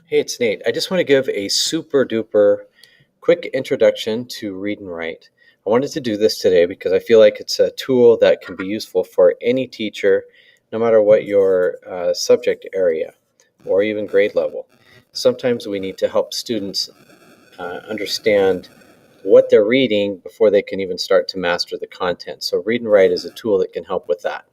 Hey, it's Nate. I just want to give a super duper quick introduction to read and write. I wanted to do this today because I feel like it's a tool that can be useful for any teacher, no matter what your subject area or even grade level. Sometimes we need to help students understand what they're reading before they can even start to master the content. So, read and write is a tool that can help with that.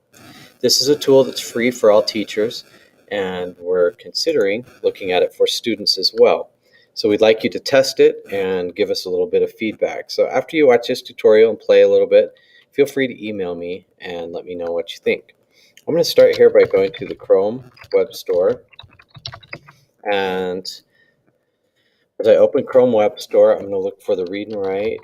This is a tool that's free for all teachers, and we're considering looking at it for students as well. So we'd like you to test it and give us a little bit of feedback. So after you watch this tutorial and play a little bit, feel free to email me and let me know what you think. I'm going to start here by going to the Chrome Web Store. And as I open Chrome Web Store, I'm going to look for the Read and Write.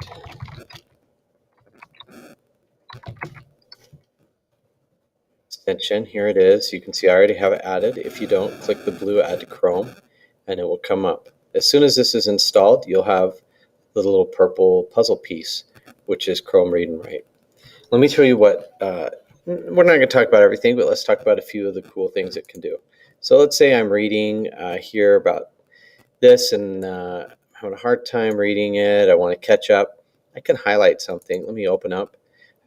Extension. Here it is. You can see I already have it added. If you don't, click the blue Add to Chrome and it will come up. As soon as this is installed, you'll have the little purple puzzle piece, which is Chrome Read and Write. Let me show you what, we're not going to talk about everything, but let's talk about a few of the cool things it can do. So let's say I'm reading here about this and I'm having a hard time reading it. I want to catch up. I can highlight something. Let me open up,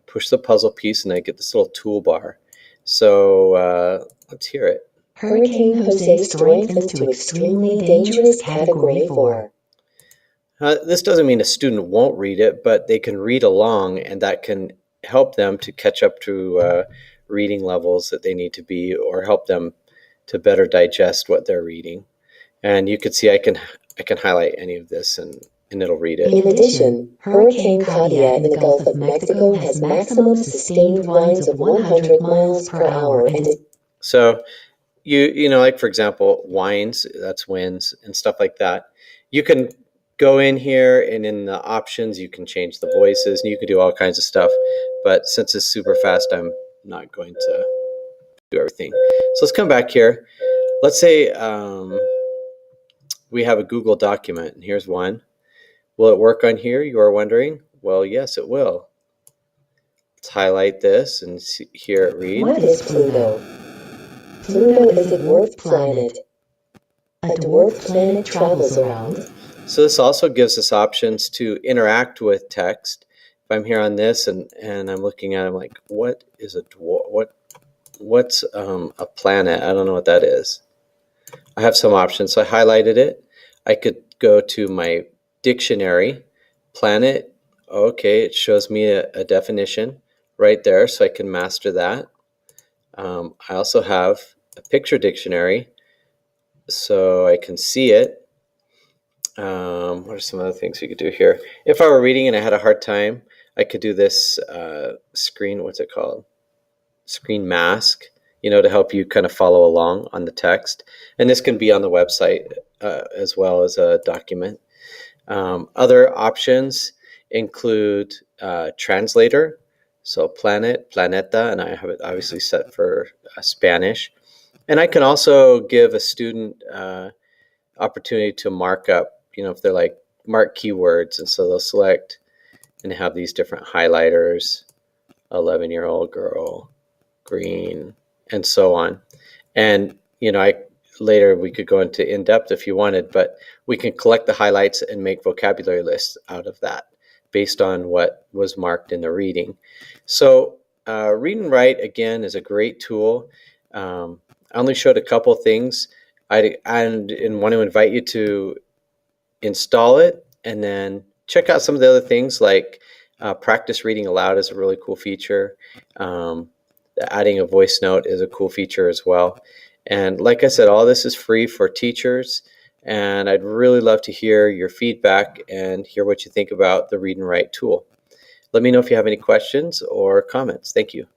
push the puzzle piece, and I get this little toolbar. So let's hear it. Hurricane Jose strengthened to extremely dangerous Category 4. This doesn't mean a student won't read it, but they can read along, and that can help them to catch up to reading levels that they need to be, or help them to better digest what they're reading. And you can see I can highlight any of this and it'll read it. In addition, Hurricane Claudia in the Gulf of Mexico has maximum sustained winds of 100 miles per hour. So, you know, like for example, winds, that's winds and stuff like that. You can go in here and in the options, you can change the voices and you can do all kinds of stuff. But since it's super fast, I'm not going to do everything. So let's come back here. Let's say we have a Google document, and here's one. Will it work on here, you are wondering? Well, yes, it will. Let's highlight this and see, hear it read. What is Pluto? Pluto is a dwarf planet. A dwarf planet travels around. So this also gives us options to interact with text. If I'm here on this and I'm looking at it, I'm like, what is a dwarf? What's a planet? I don't know what that is. I have some options. So I highlighted it. I could go to my dictionary, planet. Okay, it shows me a definition right there, so I can master that. I also have a picture dictionary, so I can see it. What are some other things we could do here? If I were reading and I had a hard time, I could do this screen, what's it called? Screen mask, you know, to help you kind of follow along on the text. And this can be on the website as well as a document. Other options include translator, so planet, planeta, and I have it obviously set for Spanish. And I can also give a student opportunity to mark up, you know, if they're like mark keywords, and so they'll select and have these different highlighters, 11-year-old girl, green, and so on. And, you know, later we could go into in-depth if you wanted, but we can collect the highlights and make vocabulary lists out of that based on what was marked in the reading. So read and write, again, is a great tool. I only showed a couple things. And want to invite you to install it and then check out some of the other things, like practice reading aloud is a really cool feature. Adding a voice note is a cool feature as well. And like I said, all this is free for teachers, and I'd really love to hear your feedback and hear what you think about the Read and Write tool. Let me know if you have any questions or comments. Thank you.